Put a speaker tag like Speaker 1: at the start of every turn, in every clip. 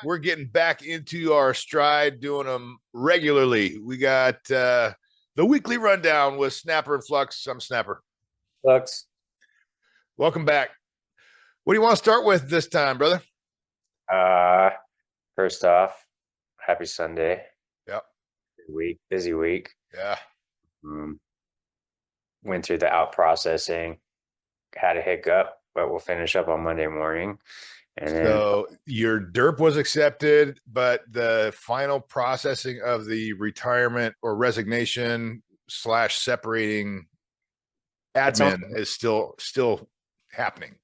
Speaker 1: We're getting back into our stride, doing them regularly. We got the weekly rundown with Snapper and Flux. I'm Snapper.
Speaker 2: Looks,
Speaker 1: Welcome back. What do you want to start with this time, brother?
Speaker 2: uh, first off, happy Sunday.
Speaker 1: Yep.
Speaker 2: Busy week.
Speaker 1: Yeah.
Speaker 2: Um, Went through the out processing, had a hiccup, but we'll finish up on Monday morning. And then
Speaker 1: So your DERP was accepted, but the final processing of the retirement or resignation slash separating
Speaker 2: it's only,
Speaker 1: admin is still happening.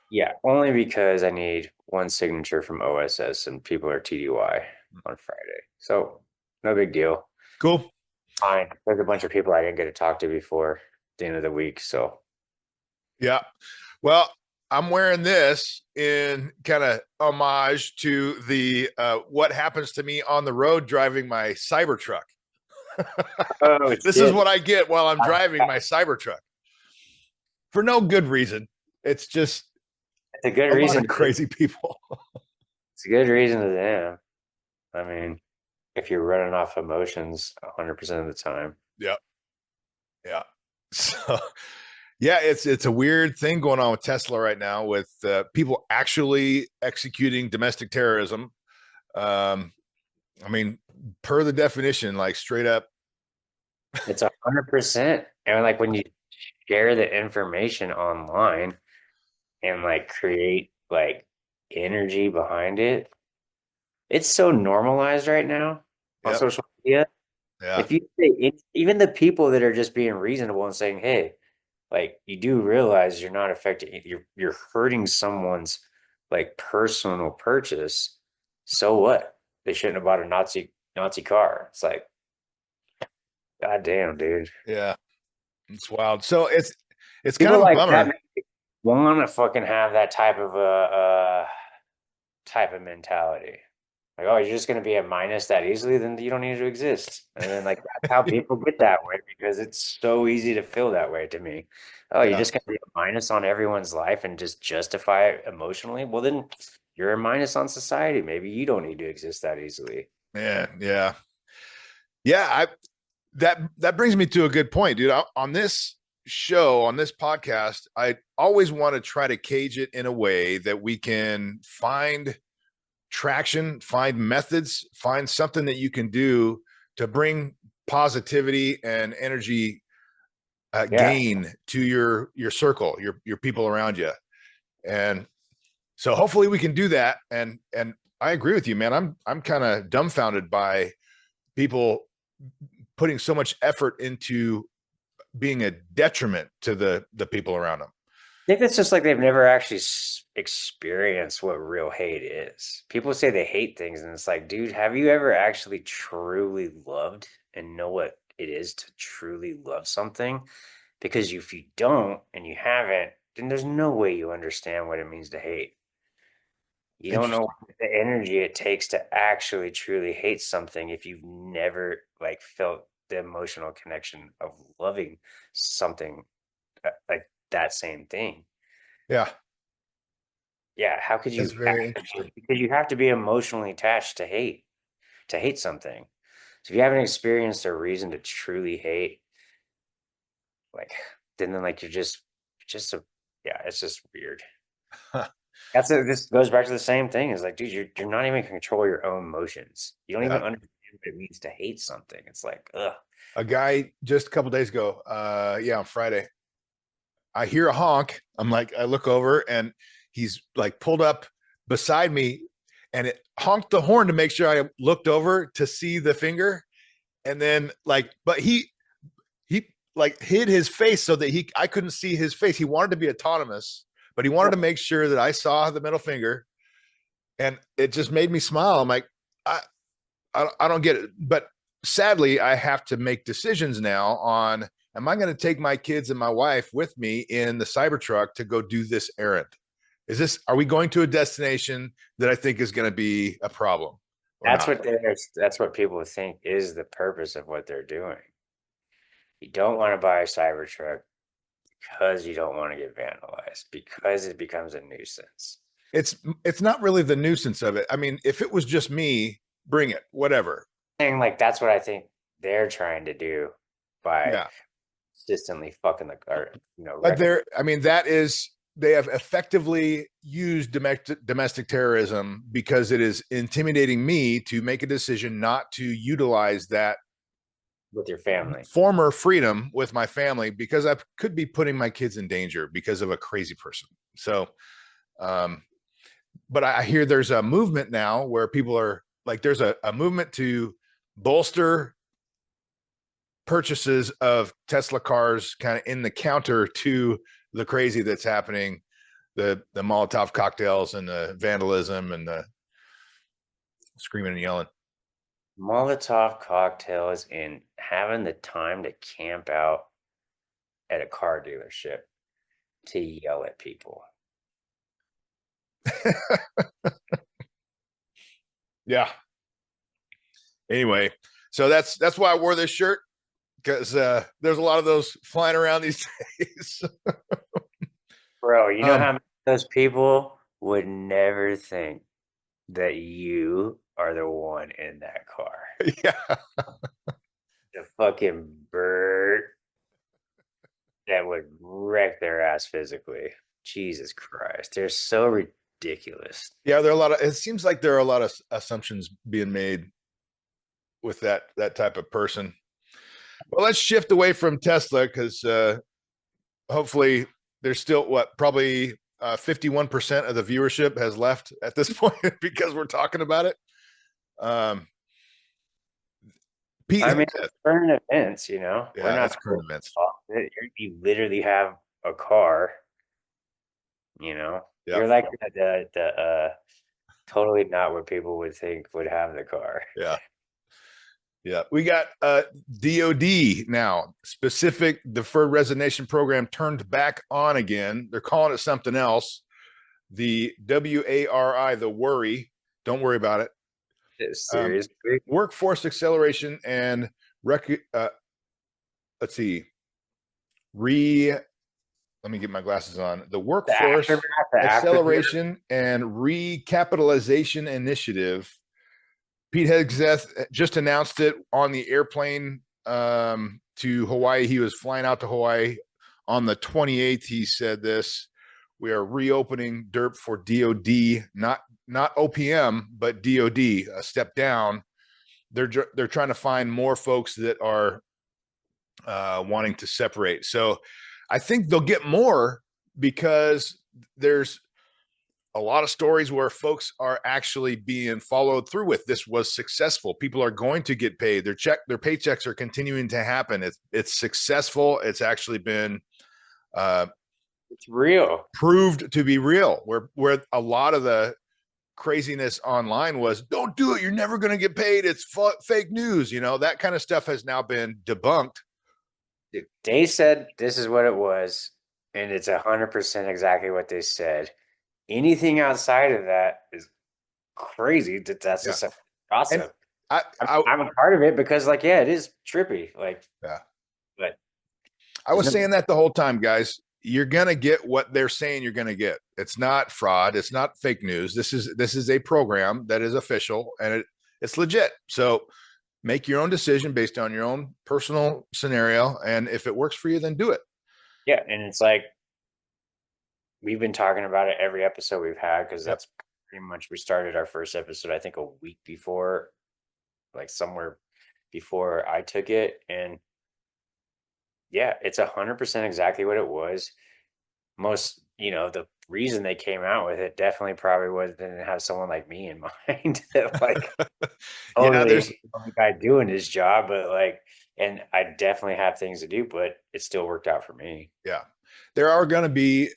Speaker 2: yeah, only because I need one signature from OSS and people are TDY on Friday. So no big deal.
Speaker 1: Cool.
Speaker 2: Fine. There's a bunch of people I didn't get to talk to before the end of the week. So
Speaker 1: Yeah. Well, I'm wearing this in kind of homage to the what happens to me on the road driving my Cybertruck.
Speaker 2: oh
Speaker 1: This is
Speaker 2: shit.
Speaker 1: what I get while I'm driving my Cybertruck for no good reason. It's just
Speaker 2: It's a good
Speaker 1: a lot
Speaker 2: reason.
Speaker 1: of crazy people.
Speaker 2: It's a good reason to them. I mean, if you're running off emotions 100% of the time.
Speaker 1: Yeah. Yeah. So yeah, it's a weird thing going on with Tesla right now with people actually executing domestic terrorism. Um, I mean, per the definition, like straight up.
Speaker 2: It's 100%. And like when you share the information online and like create like energy behind it, it's so normalized right now on
Speaker 1: Yep.
Speaker 2: social media.
Speaker 1: Yeah.
Speaker 2: If you say even the people that are just being reasonable and saying, "Hey, like you do realize you're not affecting you're hurting someone's like personal purchase, so what? They shouldn't have bought a Nazi car." It's like, God damn, dude.
Speaker 1: Yeah. It's wild. So it's kind
Speaker 2: People
Speaker 1: of a
Speaker 2: like that
Speaker 1: bummer.
Speaker 2: want to fucking have that type of mentality. Like, oh, you're just going to be a minus that easily, then you don't need to exist. And then, like, that's how people get that way because it's so easy to feel that way to me. Oh, you're
Speaker 1: Yeah.
Speaker 2: just going to be a minus on everyone's life and just justify it emotionally? Well, then you're a minus on society. Maybe you don't need to exist that easily.
Speaker 1: Yeah. Yeah. Yeah. That brings me to a good point, dude. On this show, on this podcast, I always want to try to cage it in a way that we can find traction, find methods, find something that you can do to bring positivity and energy
Speaker 2: Yeah,
Speaker 1: gain to your circle, your people around you. And so hopefully we can do that. And I agree with you, man. I'm kind of dumbfounded by people putting so much effort into being a detriment to the people around them.
Speaker 2: I think it's just like they've never actually experienced what real hate is. People say they hate things, and it's like, dude, have you ever actually truly loved and know what it is to truly love something? Because if you don't and you haven't, then there's no way you understand what it means to hate. You don't know
Speaker 1: Interesting.
Speaker 2: the energy it takes to actually truly hate something if you've never like felt the emotional connection of loving something like that same thing.
Speaker 1: Yeah,
Speaker 2: Yeah, how could
Speaker 1: that's
Speaker 2: you
Speaker 1: very interesting.
Speaker 2: actually, because you have to be emotionally attached to hate something. So if you haven't experienced a reason to truly hate, like then like just a yeah, it's just weird. This goes back to the same thing. Is like, dude, you're not even control your own emotions. You don't even
Speaker 1: Yeah.
Speaker 2: understand what it means to hate something. It's like, ugh.
Speaker 1: A guy just a couple days ago, yeah, on Friday, I hear a honk. I'm like, I look over and he's like pulled up beside me and it honked the horn to make sure I looked over to see the finger. And then like, but he like hid his face so that I couldn't see his face. He wanted to be autonomous, but he wanted to make sure that I saw the middle finger. And it just made me smile. I'm like, I, I don't get it. But sadly, I have to make decisions now on am I going to take my kids and my wife with me in the Cybertruck to go do this errand? Are we going to a destination that I think is going to be a problem or
Speaker 2: That's
Speaker 1: not?
Speaker 2: what that's what people think is the purpose of what they're doing. You don't want to buy a Cybertruck because you don't want to get vandalized, because it becomes a nuisance.
Speaker 1: It's not really the nuisance of it. I mean, if it was just me, bring it, whatever.
Speaker 2: And like that's what I think they're trying to do by
Speaker 1: Yeah.
Speaker 2: consistently fucking the car,
Speaker 1: But
Speaker 2: wrecking.
Speaker 1: I mean, they have effectively used domestic terrorism because it is intimidating me to make a decision not to utilize that
Speaker 2: With your family.
Speaker 1: former freedom with my family because I could be putting my kids in danger because of a crazy person. So, but I hear there's a movement now where people are like, there's a movement to bolster purchases of Tesla cars kind of in the counter to the crazy that's happening, the Molotov cocktails and the vandalism and the screaming and yelling.
Speaker 2: Molotov cocktails and having the time to camp out at a car dealership to yell at people.
Speaker 1: Yeah. Anyway, so that's why I wore this shirt, because there's a lot of those flying around these days.
Speaker 2: Bro, you know how many of those people would never think that you are the one in that car?
Speaker 1: Yeah.
Speaker 2: The fucking bird that would wreck their ass physically. Jesus Christ. They're so ridiculous.
Speaker 1: Yeah, it seems like there are a lot of assumptions being made with that type of person. Well, let's shift away from Tesla because hopefully there's still probably 51% of the viewership has left at this point because we're talking about it. Pete,
Speaker 2: I mean, current events, we're
Speaker 1: yeah,
Speaker 2: not
Speaker 1: it's current events.
Speaker 2: You literally have a car,
Speaker 1: Yeah.
Speaker 2: You're like the totally not what people would think would have the car.
Speaker 1: Yeah. Yeah, we got DOD now, specific deferred resignation program turned back on again. They're calling it something else. The WARI, the worry. Don't worry about it.
Speaker 2: Seriously,
Speaker 1: Workforce acceleration and let's see. Let me get my glasses on. The workforce acceleration and recapitalization initiative. Pete Hegseth just announced it on the airplane to Hawaii. He was flying out to Hawaii on the 28th. He said this: "We are reopening DERP for DoD, not OPM, but DoD. A step down. They're trying to find more folks that are wanting to separate. So I think they'll get more because there's a lot of stories where folks are actually being followed through with. This was successful. People are going to get paid. Their paychecks are continuing to happen. It's successful. It's actually been
Speaker 2: it's real,
Speaker 1: proved to be real. Where a lot of the craziness online was, don't do it, you're never going to get paid, it's fake news. That kind of stuff has now been debunked.
Speaker 2: They said this is what it was, and it's 100% exactly what they said. Anything outside of that is crazy. That's just a gossip. I'm a part of it because, it is trippy.
Speaker 1: Yeah.
Speaker 2: But
Speaker 1: I was saying that the whole time, guys. You're gonna get what they're saying you're gonna get. It's not fraud. It's not fake news. This is a program that is official and it's legit. So make your own decision based on your own personal scenario, and if it works for you, then do it.
Speaker 2: Yeah, and it's like we've been talking about it every episode we've had because that's pretty much, we started our first episode I think a week before, somewhere before I took it, and yeah, it's 100% exactly what it was. Most, the reason they came out with it definitely probably was didn't have someone like me in mind that there's a guy doing his job, but and I definitely have things to do, but it still worked out for me.
Speaker 1: Yeah, there are going to be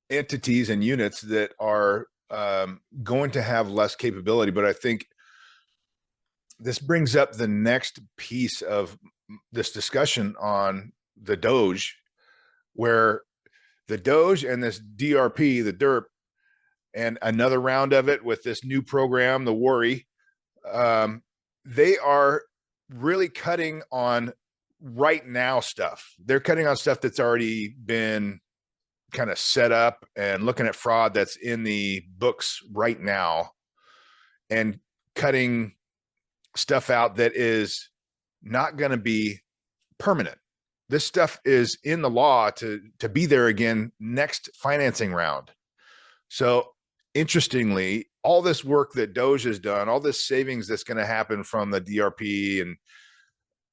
Speaker 1: entities and units that are going to have less capability, but I think this brings up the next piece of this discussion on the Doge, where the Doge and this DRP, the DERP, and another round of it with this new program, the Worry, they are really cutting on right now stuff. They're cutting on stuff that's already been kind of set up and looking at fraud that's in the books right now and cutting stuff out that is not going to be permanent. This stuff is in the law to be there again next financing round. So interestingly, all this work that Doge has done, all this savings that's going to happen from the DRP and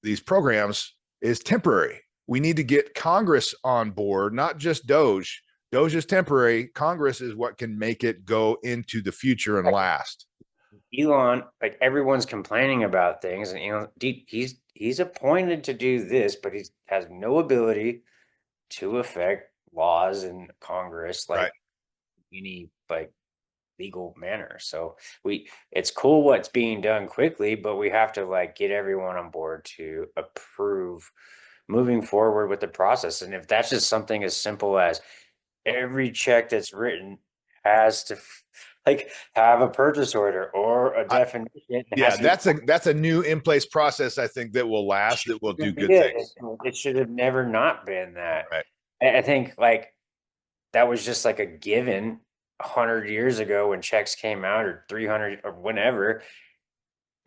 Speaker 1: these programs is temporary. We need to get Congress on board, not just Doge. Doge is temporary. Congress is what can make it go into the future and last.
Speaker 2: Elon, like everyone's complaining about things, and Elon, he's appointed to do this, but he has no ability to affect laws in Congress like
Speaker 1: Right.
Speaker 2: any like legal manner. So it's cool what's being done quickly, but we have to like get everyone on board to approve moving forward with the process. And if that's just something as simple as every check that's written has to like have a purchase order or a definition.
Speaker 1: Yeah, that's a new in place process. I think that will last. That will do good
Speaker 2: it.
Speaker 1: things.
Speaker 2: It should have never not been that.
Speaker 1: Right.
Speaker 2: I think like that was just like a given 100 years ago when checks came out, or 300 or whenever,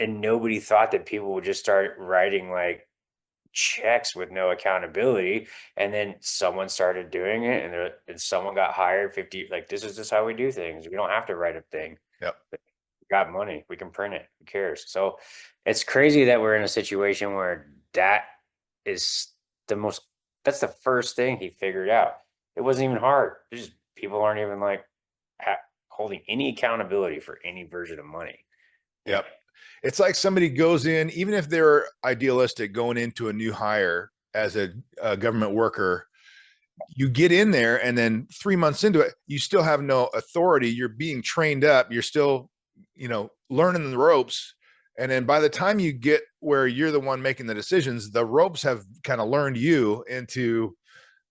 Speaker 2: and nobody thought that people would just start writing like checks with no accountability, and then someone started doing it, and someone got hired 50, like this is just how we do things. We don't have to write a thing.
Speaker 1: Yep.
Speaker 2: We got money, we can print it, who cares? So it's crazy that we're in a situation where that is the most, that's the first thing he figured out. It wasn't even hard. There's just people aren't even like holding any accountability for any version of money.
Speaker 1: Yep. It's like somebody goes in, even if they're idealistic, going into a new hire as a government worker, you get in there and then 3 months into it, you still have no authority. You're being trained up. You're still, learning the ropes. And then by the time you get where you're the one making the decisions, the ropes have kind of learned you into,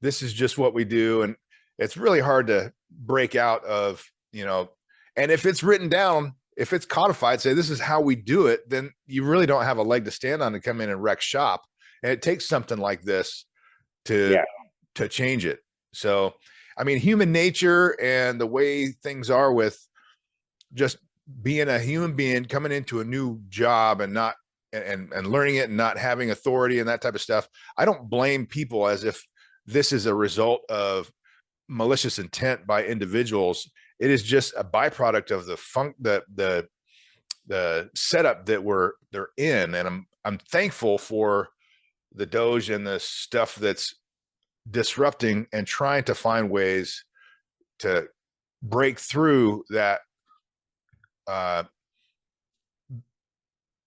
Speaker 1: this is just what we do. And it's really hard to break out of, and if it's written down, if it's codified, say this is how we do it, then you really don't have a leg to stand on to come in and wreck shop. And it takes something like this to change it. So, I mean, human nature and the way things are with just being a human being coming into a new job and not and learning it and not having authority and that type of stuff. I don't blame people as if this is a result of malicious intent by individuals. It is just a byproduct of the setup that they're in. And I'm thankful for the Doge and the stuff that's disrupting and trying to find ways to break through that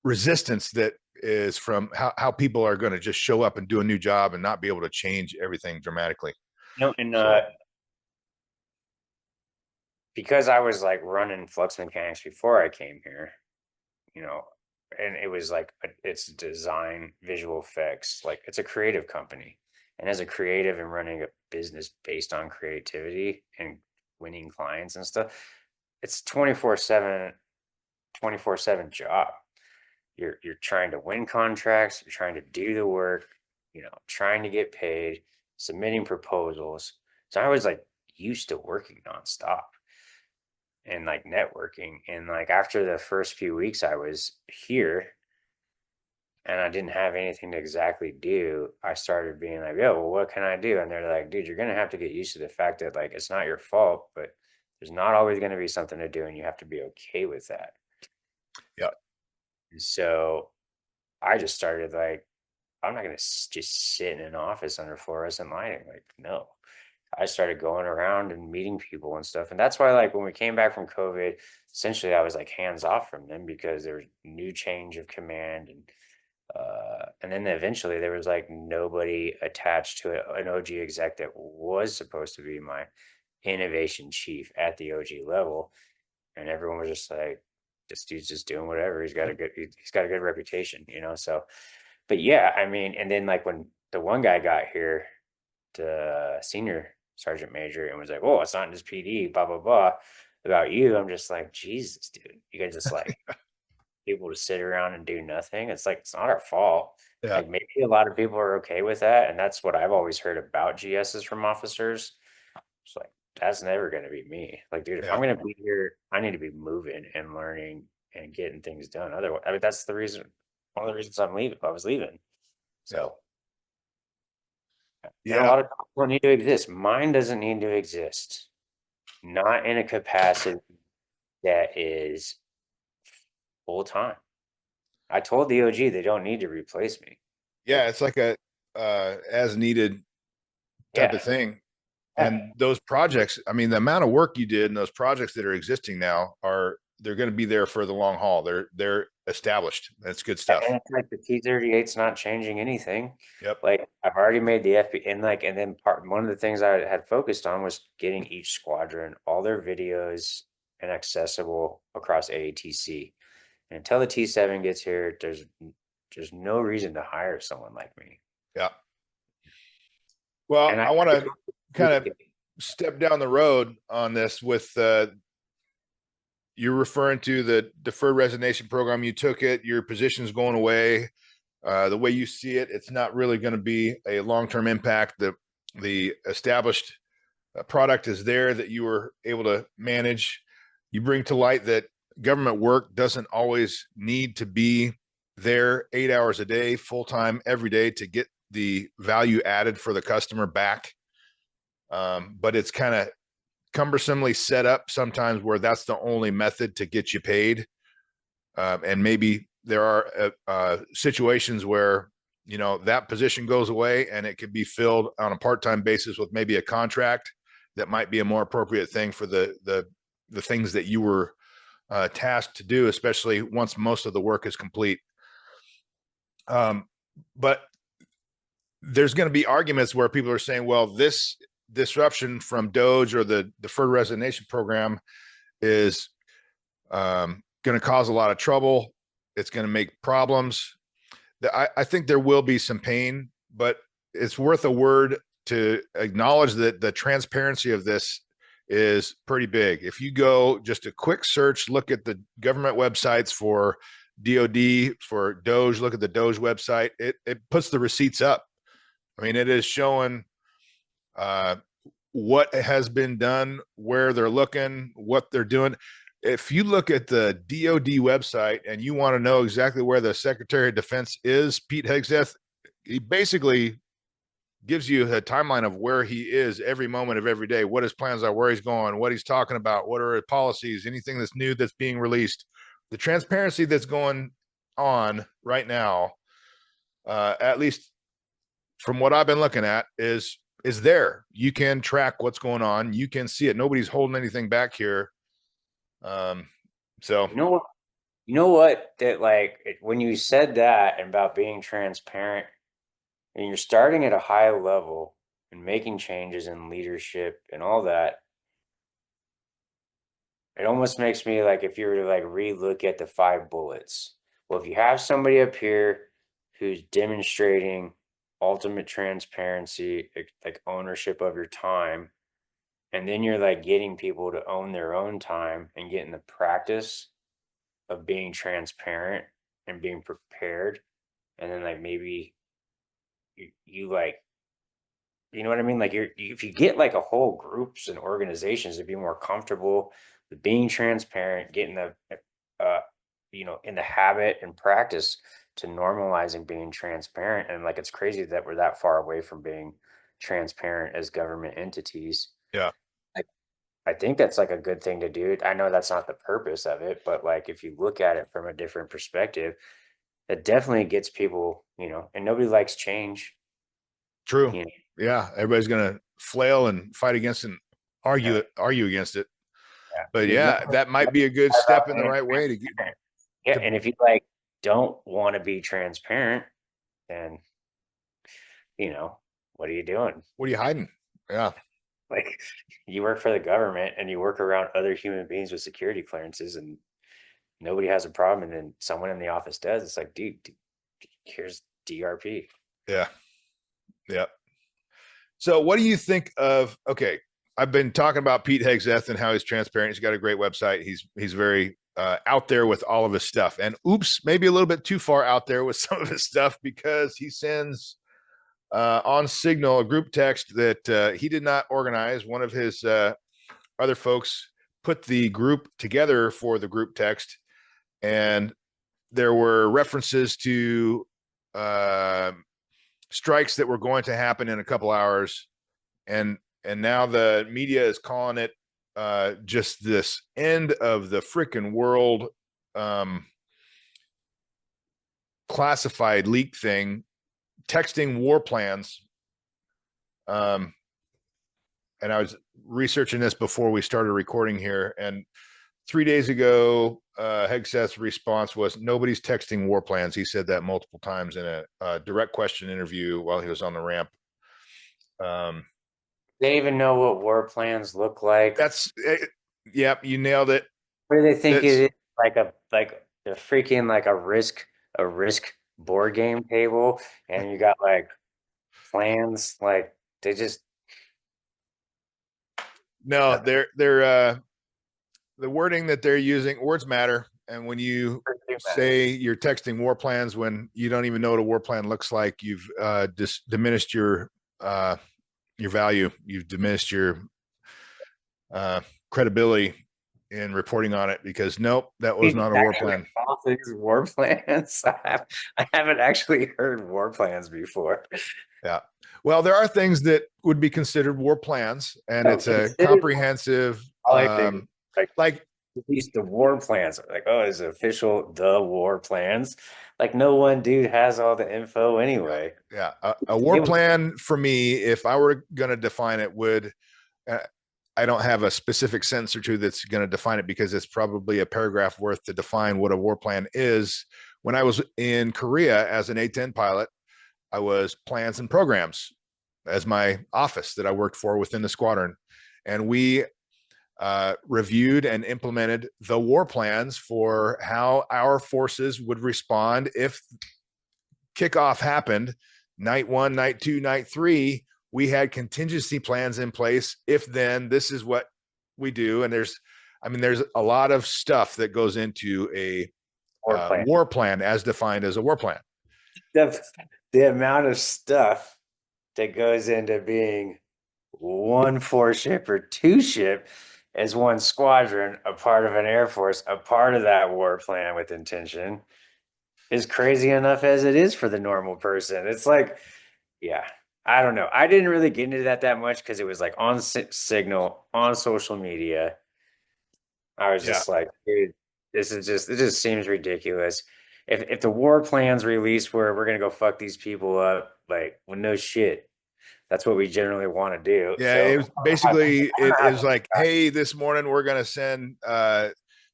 Speaker 1: resistance that is from how people are going to just show up and do a new job and not be able to change everything dramatically.
Speaker 2: Because I was like running Flux Mechanics before I came here, and it was like it's design, visual effects, like it's a creative company. And as a creative and running a business based on creativity and winning clients and stuff, it's 24/7 job. You're trying to win contracts, you're trying to do the work, trying to get paid, submitting proposals. So I was like used to working nonstop and like networking. And like after the first few weeks I was here and I didn't have anything to exactly do, I started being like, yo, well, what can I do? And they're like, dude, you're gonna have to get used to the fact that like it's not your fault, but there's not always gonna be something to do, and you have to be okay with that.
Speaker 1: Yeah.
Speaker 2: And so I just started like, I'm not gonna just sit in an office under fluorescent lighting. Like, no. I started going around and meeting people and stuff. And that's why, like, when we came back from COVID, essentially I was like hands off from them because there was new change of command. And then eventually there was like nobody attached to an OG exec that was supposed to be my innovation chief at the OG level. And everyone was just like, this dude's just doing whatever. He's got a good reputation, So, but yeah, I mean, and then like when the one guy got here, the senior sergeant major, and was like, oh, it's not just PD, blah, blah, blah, about you. I'm just like, Jesus, dude, you guys just like people to sit around and do nothing. It's like, it's not our fault.
Speaker 1: Yeah.
Speaker 2: Like maybe a lot of people are okay with that. And that's what I've always heard about GSs from officers. It's like, that's never going to be me. Like, dude, if I'm
Speaker 1: Yeah.
Speaker 2: going to be here, I need to be moving and learning and getting things done. Otherwise, I mean, that's the reason, one of the reasons I'm leaving. I was leaving.
Speaker 1: Yeah.
Speaker 2: So, and a
Speaker 1: Yeah.
Speaker 2: lot of people don't need to exist. Mine doesn't need to exist, not in a capacity that is full time. I told the OG they don't need to replace me.
Speaker 1: Yeah. It's like a as needed type
Speaker 2: Yeah.
Speaker 1: of thing.
Speaker 2: Yeah.
Speaker 1: And those projects, I mean, the amount of work you did and those projects that are existing now they're going to be there for the long haul. They're established. That's good stuff.
Speaker 2: And it's like the T-38's not changing anything.
Speaker 1: Yep.
Speaker 2: Like I've already made the FB and then one of the things I had focused on was getting each squadron all their videos and accessible across AATC. And until the T7 gets here, there's no reason to hire someone like me.
Speaker 1: Yeah. Well,
Speaker 2: And
Speaker 1: I want to kind of step down the road on this with you're referring to the deferred resignation program. You took it, your position's going away. The way you see it, it's not really going to be a long-term impact. The established product is there that you were able to manage. You bring to light that government work doesn't always need to be there 8 hours a day, full-time every day to get the value added for the customer back. But it's kind of cumbersomely set up sometimes where that's the only method to get you paid. And maybe there are situations where, you know, that position goes away and it could be filled on a part-time basis with maybe a contract that might be a more appropriate thing for the things that you were tasked to do, especially once most of the work is complete. But there's going to be arguments where people are saying, well, this disruption from Doge or the deferred resignation program is going to cause a lot of trouble. It's going to make problems. I think there will be some pain, but it's worth a word to acknowledge that the transparency of this is pretty big. If you go just a quick search, look at the government websites for DOD, for Doge, look at the Doge website, it puts the receipts up. I mean, it is showing what has been done, where they're looking, what they're doing. If you look at the DOD website and you want to know exactly where the Secretary of Defense is, Pete Hegseth, he basically gives you a timeline of where he is every moment of every day, what his plans are, where he's going, what he's talking about, what are his policies, anything that's new that's being released. The transparency that's going on right now, at least from what I've been looking at, is there. You can track what's going on. You can see it. Nobody's holding anything back here. So
Speaker 2: you know what, that like when you said that about being transparent and you're starting at a high level and making changes in leadership and all that, it almost makes me like if you were to like relook at the 5 bullets. Well, if you have somebody up here who's demonstrating ultimate transparency, like ownership of your time, and then you're like getting people to own their own time and getting the practice of being transparent and being prepared, and then like maybe you like, you know what I mean? Like if you get like a whole groups and organizations to be more comfortable with being transparent, getting the in the habit and practice to normalizing being transparent. And like it's crazy that we're that far away from being transparent as government entities.
Speaker 1: yeah,
Speaker 2: I think that's like a good thing to do. I know that's not the purpose of it, but like if you look at it from a different perspective, it definitely gets people, and nobody likes change.
Speaker 1: true.
Speaker 2: You know?
Speaker 1: Yeah, everybody's gonna flail and fight against and argue
Speaker 2: Yeah,
Speaker 1: against it.
Speaker 2: yeah.
Speaker 1: But
Speaker 2: You
Speaker 1: yeah, that might be a good step in the right way to get
Speaker 2: Yeah,
Speaker 1: to.
Speaker 2: and if you like don't want to be transparent, then what are you doing?
Speaker 1: What are you hiding? Yeah,
Speaker 2: Like you work for the government and you work around other human beings with security clearances and nobody has a problem, and then someone in the office does. It's like, dude, here's DRP.
Speaker 1: yeah, yeah. So, what do you think of? Okay, I've been talking about Pete Hegseth and how he's transparent. He's got a great website. He's very out there with all of his stuff. And oops, maybe a little bit too far out there with some of his stuff because he sends on Signal, a group text that he did not organize. One of his other folks put the group together for the group text, and there were references to strikes that were going to happen in a couple hours, and now the media is calling it just this end of the freaking world classified leak thing, texting war plans. And I was researching this before we started recording here, and 3 days ago, Hegseth's response was nobody's texting war plans. He said that multiple times in a direct question interview while he was on the ramp.
Speaker 2: They even know what war plans look like.
Speaker 1: That's yep, you nailed it.
Speaker 2: What do they think
Speaker 1: That's,
Speaker 2: it is? Like a freaking like a risk board game table, and you got like plans. Like they just
Speaker 1: no, they're the wording that they're using, words matter. And when you say you're texting war plans when you don't even know what a war plan looks like, you've just diminished your value. You've diminished your credibility in reporting on it, because nope, that was not a war plan.
Speaker 2: All these war plans. I haven't actually heard war plans before.
Speaker 1: Yeah. Well, there are things that would be considered war plans, and it's a comprehensive, like
Speaker 2: at least the war plans. Like, oh, is it official? The war plans. Like, no one dude has all the info anyway.
Speaker 1: Yeah. A war plan for me, if I were going to define it, would I don't have a specific sentence or two that's going to define it, because it's probably a paragraph worth to define what a war plan is. When I was in Korea as an A-10 pilot, I was plans and programs as my office that I worked for within the squadron. And we reviewed and implemented the war plans for how our forces would respond if kickoff happened. Night 1, night 2, night 3, we had contingency plans in place. If then, this is what we do. And there's a lot of stuff that goes into a war plan as defined as a war plan.
Speaker 2: The amount of stuff that goes into being 1 4-ship or 2-ship as one squadron, a part of an Air Force, a part of that war plan with intention, is crazy enough as it is for the normal person. It's like, yeah, I don't know. I didn't really get into that much because it was like on Signal, on social media. I was just like, dude, it just seems ridiculous. If the war plans released where we're gonna go fuck these people up, like, well, no shit. That's what we generally want to do.
Speaker 1: Yeah,
Speaker 2: so,
Speaker 1: it was basically it was like, hey, this morning we're gonna send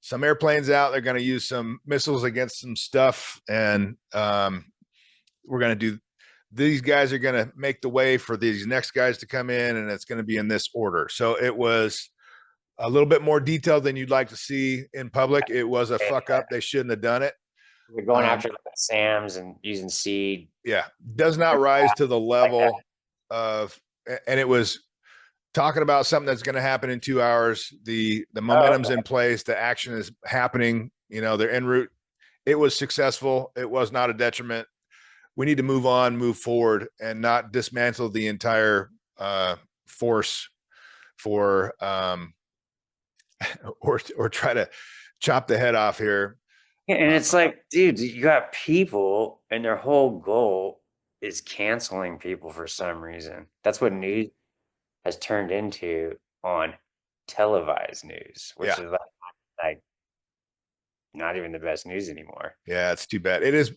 Speaker 1: some airplanes out. They're gonna use some missiles against some stuff, and we're gonna do. These guys are gonna make the way for these next guys to come in, and it's gonna be in this order. So it was a little bit more detailed than you'd like to see in public. It was a fuck up. They shouldn't have done it.
Speaker 2: We're going after like SAMs and using seed.
Speaker 1: Yeah, does not rise to the level of, and it was talking about something that's going to happen in 2 hours. The momentum's in place. The action is happening. You know, they're en route. It was successful. It was not a detriment. We need to move on, move forward, and not dismantle the entire force for or try to chop the head off here.
Speaker 2: Yeah, and it's like, dude, you got people, and their whole goal is canceling people for some reason. That's what news has turned into on televised news, which is like not even the best news anymore.
Speaker 1: Yeah, it's too bad. It is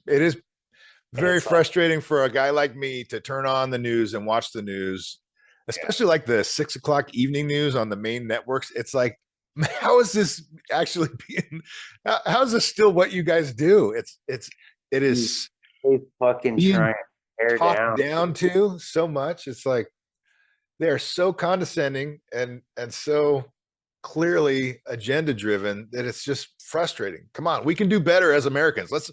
Speaker 1: very frustrating for a guy like me to turn on the news and watch the news, especially like the 6 o'clock evening news on the main networks. It's like, how is this actually being? How is this still what you guys do? It is
Speaker 2: they fucking trying to
Speaker 1: talked down to so much. It's like they're so condescending and so clearly agenda driven that it's just frustrating. Come on, we can do better as Americans. Let's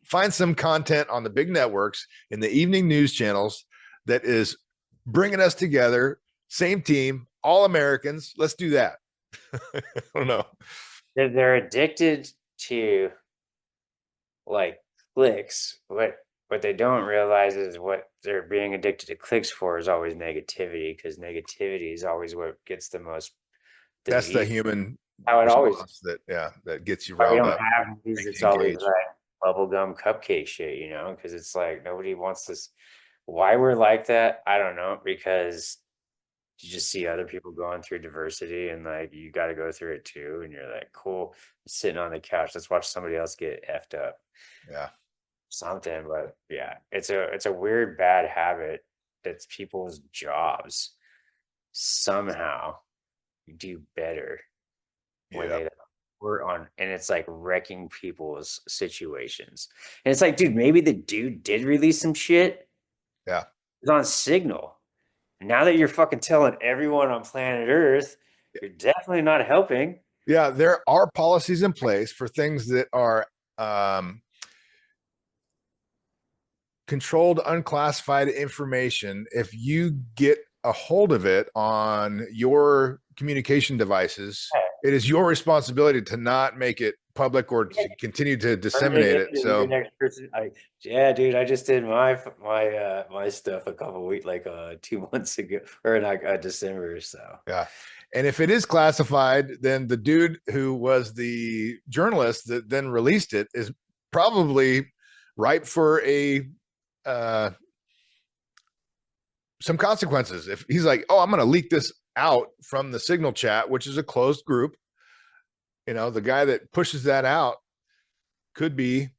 Speaker 1: find some content on the big networks in the evening news channels that is bringing us together. Same team, all Americans. Let's do that. I don't know.
Speaker 2: They're addicted to like clicks, but what they don't realize is what they're being addicted to clicks for is always negativity, because negativity is always what gets the
Speaker 1: That's the
Speaker 2: view.
Speaker 1: human
Speaker 2: How it always,
Speaker 1: response that gets you
Speaker 2: why we
Speaker 1: riled
Speaker 2: don't
Speaker 1: up,
Speaker 2: have these,
Speaker 1: make
Speaker 2: it's
Speaker 1: you
Speaker 2: always
Speaker 1: engage.
Speaker 2: like bubblegum cupcake shit, you know, because it's like nobody wants this. Why we're like that, I don't know, because you just see other people going through diversity and like you got to go through it too. And you're like, cool, sitting on the couch, let's watch somebody else get effed up.
Speaker 1: Yeah.
Speaker 2: Something, but yeah, it's a weird bad habit that's people's jobs somehow do better when
Speaker 1: Yeah.
Speaker 2: they work on, and it's like wrecking people's situations. And it's like, dude, maybe the dude did release some shit.
Speaker 1: Yeah.
Speaker 2: It's on signal. Now that you're fucking telling everyone on planet Earth, you're definitely not helping.
Speaker 1: Yeah. There are policies in place for things that are um, controlled, unclassified information. If you get a hold of it on your communication devices, it is your responsibility to not make it public or to continue to
Speaker 2: Turning
Speaker 1: disseminate
Speaker 2: it
Speaker 1: it.
Speaker 2: into the
Speaker 1: So,
Speaker 2: next person. Yeah, dude, I just did my stuff a couple weeks, like 2 months ago, or like December. So
Speaker 1: yeah. And if it is classified, then the dude who was the journalist that then released it is probably ripe for a uh, some consequences. If he's like, "Oh, I'm going to leak this out from the Signal chat, which is a closed group," the guy that pushes that out could be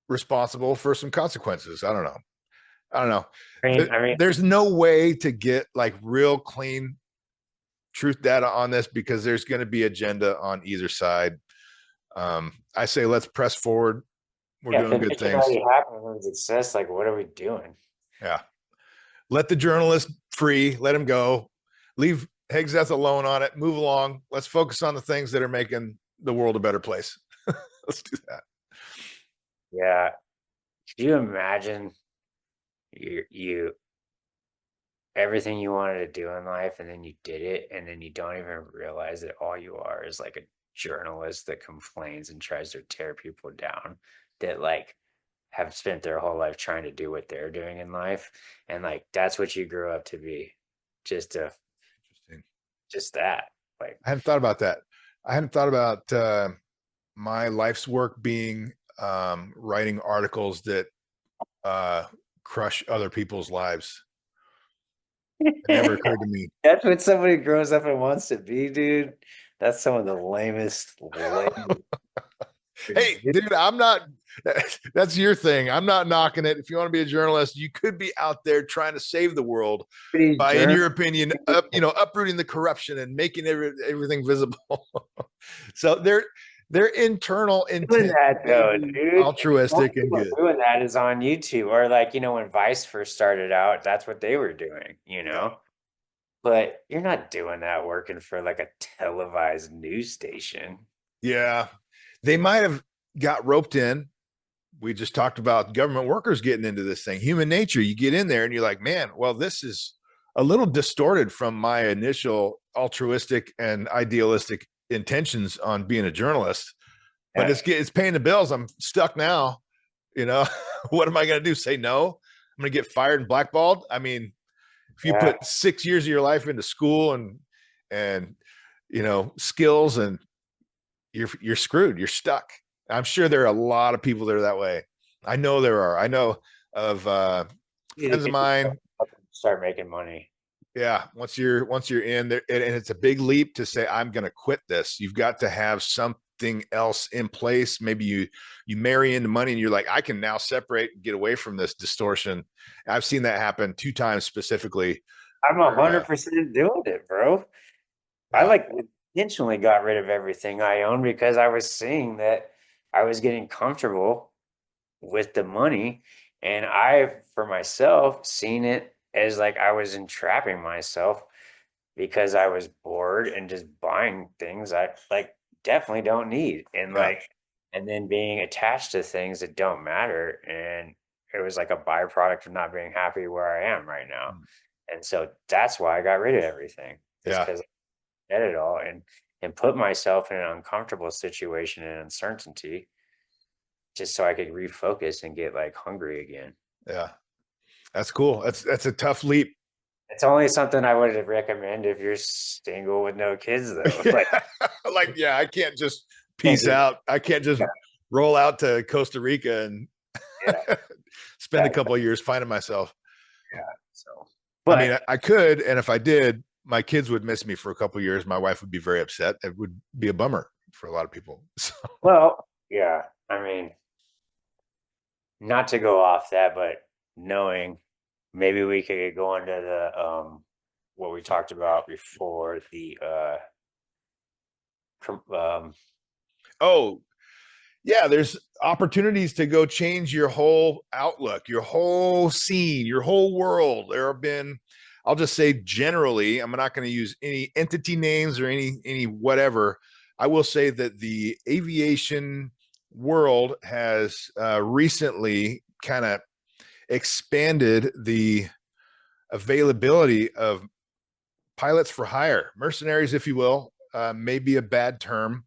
Speaker 1: responsible for some consequences. I don't know. I don't know.
Speaker 2: I mean,
Speaker 1: There's no way to get like real clean truth data on this because there's going to be agenda on either side. I say let's press forward. We're
Speaker 2: yeah, if
Speaker 1: doing
Speaker 2: the
Speaker 1: good
Speaker 2: mission
Speaker 1: things.
Speaker 2: already happened when it exists, like, what are we doing?
Speaker 1: Yeah. Let the journalist free. Let him go. Leave Hegseth alone on it. Move along. Let's focus on the things that are making the world a better place. Let's do that.
Speaker 2: Yeah, could you imagine you everything you wanted to do in life, and then you did it, and then you don't even realize that all you are is like a journalist that complains and tries to tear people down, that like have spent their whole life trying to do what they're doing in life, and like that's what you grew up to be, just to
Speaker 1: Interesting.
Speaker 2: just that, like,
Speaker 1: I hadn't thought about that. I hadn't thought about my life's work being writing articles that uh, crush other people's lives. It never occurred to me.
Speaker 2: that's what somebody grows up and wants to be, dude. That's some of the lamest
Speaker 1: Hey, dude, I'm not. That's your thing. I'm not knocking it. If you want to be a journalist, you could be out there trying to save the world by, in
Speaker 2: journal
Speaker 1: your opinion, uprooting the corruption and making everything visible. So their internal
Speaker 2: doing
Speaker 1: intent
Speaker 2: that
Speaker 1: may
Speaker 2: though,
Speaker 1: be
Speaker 2: dude. Most
Speaker 1: altruistic and
Speaker 2: people
Speaker 1: good.
Speaker 2: doing that is on YouTube, or like, when Vice first started out, that's what they were doing,
Speaker 1: Yeah.
Speaker 2: But you're not doing that working for like a televised news station.
Speaker 1: Yeah. They might have got roped in. We just talked about government workers getting into this thing. Human nature, you get in there and you're like, man, well, this is a little distorted from my initial altruistic and idealistic intentions on being a journalist. But
Speaker 2: Yeah.
Speaker 1: it's paying the bills. I'm stuck now. You know, what am I going to do? Say no? I'm going to get fired and blackballed. I mean, if you
Speaker 2: Yeah.
Speaker 1: put 6 years of your life into school and skills, and you're screwed. You're stuck. I'm sure there are a lot of people that are that way. I know there are. I know of
Speaker 2: You need
Speaker 1: friends
Speaker 2: to
Speaker 1: of
Speaker 2: get yourself
Speaker 1: mine.
Speaker 2: up and start making money.
Speaker 1: Yeah, once you're in there, and it's a big leap to say I'm going to quit this. You've got to have something else in place. Maybe you marry into money, and you're like, I can now separate and get away from this distortion. I've seen that happen 2 times specifically.
Speaker 2: I'm
Speaker 1: Where,
Speaker 2: 100% doing it, bro. I
Speaker 1: yeah,
Speaker 2: like intentionally got rid of everything I owned because I was seeing that I was getting comfortable with the money, and I, for myself, seen it as like I was entrapping myself because I was bored and just buying things I like definitely don't need, and
Speaker 1: yeah,
Speaker 2: like, and then being attached to things that don't matter, and it was like a byproduct of not being happy where I am right now. And so that's why I got rid of everything, is
Speaker 1: yeah,
Speaker 2: because I did it all, and put myself in an uncomfortable situation and uncertainty just so I could refocus and get like hungry again.
Speaker 1: Yeah, that's cool. That's a tough leap.
Speaker 2: It's only something I would recommend if you're single with no kids, though. Like,
Speaker 1: Like, yeah, I can't just
Speaker 2: can't
Speaker 1: peace
Speaker 2: just,
Speaker 1: out. I can't just
Speaker 2: yeah,
Speaker 1: roll out to Costa Rica and
Speaker 2: yeah,
Speaker 1: spend a
Speaker 2: that,
Speaker 1: couple of years finding myself.
Speaker 2: yeah. So,
Speaker 1: I mean,
Speaker 2: but
Speaker 1: I could, and if I did, my kids would miss me for a couple of years. My wife would be very upset. It would be a bummer for a lot of people. So,
Speaker 2: well, yeah. I mean, not to go off that, but knowing maybe we could go into the what we talked about before the um
Speaker 1: oh, yeah, there's opportunities to go change your whole outlook, your whole scene, your whole world. There have been, I'll just say generally, I'm not going to use any entity names or any whatever. I will say that the aviation world has recently kind of expanded the availability of pilots for hire, mercenaries, if you will, may be a bad term,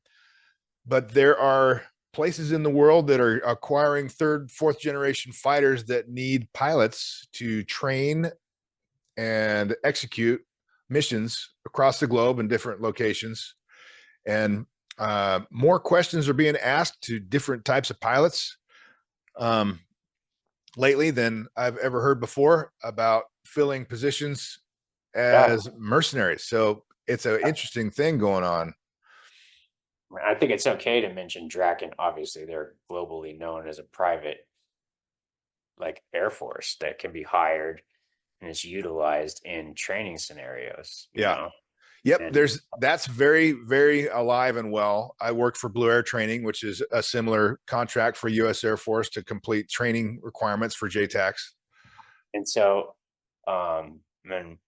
Speaker 1: but there are places in the world that are acquiring third, fourth generation fighters that need pilots to train and execute missions across the globe in different locations. And more questions are being asked to different types of pilots lately than I've ever heard before about filling positions
Speaker 2: yeah,
Speaker 1: as mercenaries. So it's an interesting thing going on.
Speaker 2: I think it's okay to mention Draken. Obviously, they're globally known as a private like Air Force that can be hired and it's utilized in training scenarios, you
Speaker 1: Yeah.
Speaker 2: know.
Speaker 1: Yep.
Speaker 2: And
Speaker 1: That's very, very alive and well. I work for Blue Air Training, which is a similar contract for US Air Force to complete training requirements for JTACs.
Speaker 2: so and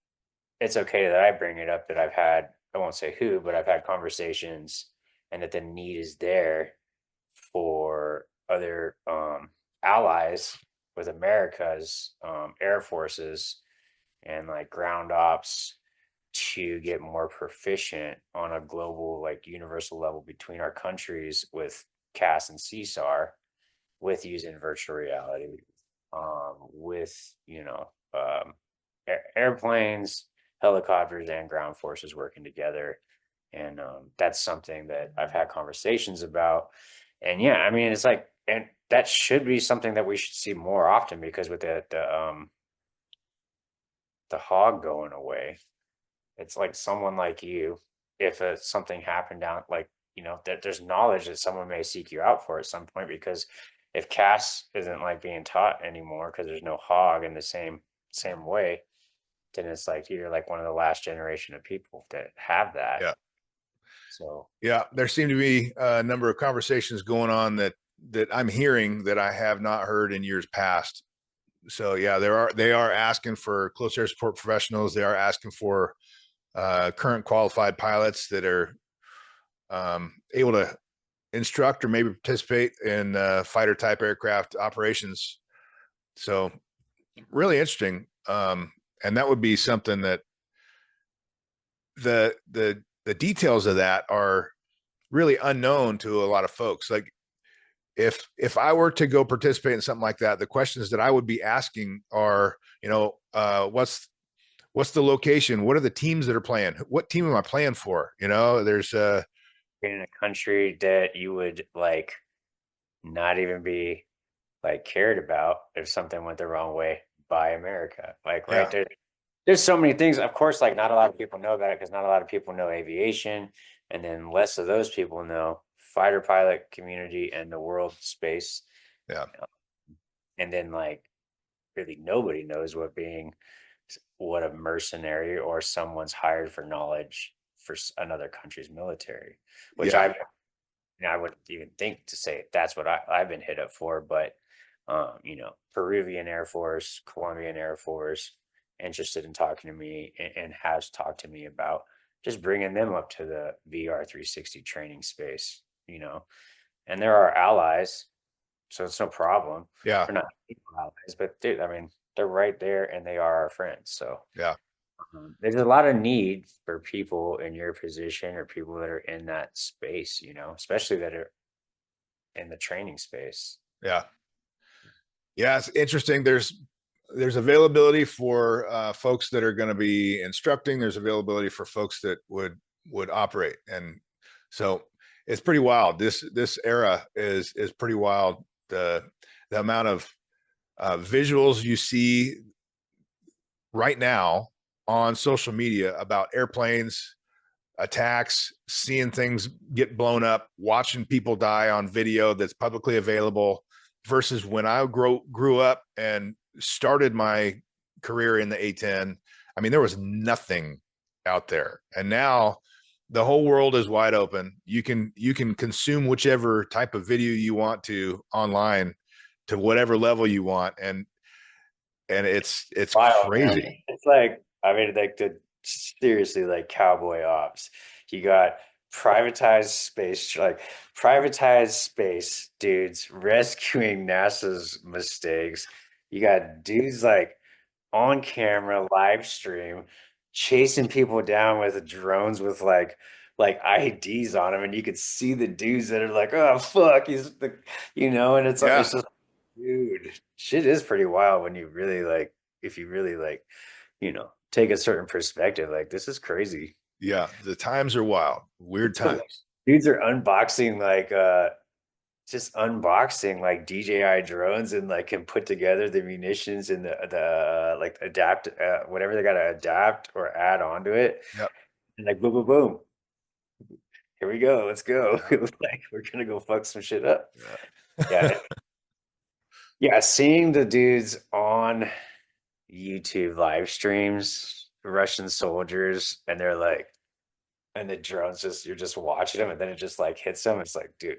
Speaker 2: it's okay that I bring it up that I've had, I won't say who, but I've had conversations and that the need is there for other allies with America's air forces and like ground ops to get more proficient on a global, like universal level between our countries with CAS and CSAR, with using virtual reality, with, airplanes, helicopters, and ground forces working together. And that's something that I've had conversations about. And yeah, I mean, it's like, and that should be something that we should see more often because with the hog going away, it's like someone like you, if something happened down, like, that there's knowledge that someone may seek you out for at some point because if CAS isn't like being taught anymore because there's no hog in the same way, then it's like you're like one of the last generation of people that have that.
Speaker 1: Yeah.
Speaker 2: So
Speaker 1: Yeah. There seem to be a number of conversations going on that I'm hearing that I have not heard in years past. So yeah, they are asking for close air support professionals. They are asking for current qualified pilots that are able to instruct or maybe participate in fighter type aircraft operations. So really interesting. And that would be something that the details of that are really unknown to a lot of folks. Like if I were to go participate in something like that, the questions that I would be asking are, what's the location? What are the teams that are playing? What team am I playing for? There's
Speaker 2: in a country that you would like not even be like cared about if something went the wrong way by America. Like right
Speaker 1: yeah,
Speaker 2: there, there's so many things. Of course, like not a lot of people know about it because not a lot of people know aviation, and then less of those people know fighter pilot community and the world space.
Speaker 1: yeah,
Speaker 2: And then like really nobody knows what a mercenary or someone's hired for knowledge for another country's military, which
Speaker 1: yeah,
Speaker 2: I wouldn't even think to say that's what I've been hit up for, but Peruvian Air Force, Colombian Air Force, interested in talking to me and has talked to me about just bringing them up to the VR 360 training space, and they're our allies, so it's no problem.
Speaker 1: yeah,
Speaker 2: They're not equal allies, but dude, I mean, they're right there and they are our friends. So
Speaker 1: yeah,
Speaker 2: there's a lot of need for people in your position or people that are in that space, especially that are in the training space.
Speaker 1: Yeah. Yeah. It's interesting. There's availability for folks that are going to be instructing. There's availability for folks that would operate, and so it's pretty wild. This era is pretty wild. The amount of visuals you see right now on social media about airplanes, attacks, seeing things get blown up, watching people die on video that's publicly available, versus when I grew up and started my career in the A10. I mean, there was nothing out there, and now the whole world is wide open. You can consume whichever type of video you want to online to whatever level you want, and it's
Speaker 2: Wild, man.
Speaker 1: crazy.
Speaker 2: It's like, I mean, like the seriously like cowboy ops. You got privatized space dudes rescuing NASA's mistakes. You got dudes like on camera, live stream, chasing people down with drones with like IDs on them, and you could see the dudes that are like, oh fuck, he's the, and
Speaker 1: Yeah,
Speaker 2: it's just, dude, shit is pretty wild when you really like, if you really like, take a certain perspective. Like this is crazy.
Speaker 1: yeah. The times are wild, weird times.
Speaker 2: Dudes are unboxing like just unboxing like DJI drones and like can put together the munitions and the like adapt whatever they gotta adapt or add onto it.
Speaker 1: Yep.
Speaker 2: And like boom boom boom. Here we go. Let's go. Like we're gonna go fuck some shit up.
Speaker 1: Yeah.
Speaker 2: Yeah. Yeah. Seeing the dudes on YouTube live streams, Russian soldiers, and they're like, and the drones just, you're just watching them and then it just like hits them. It's like, dude,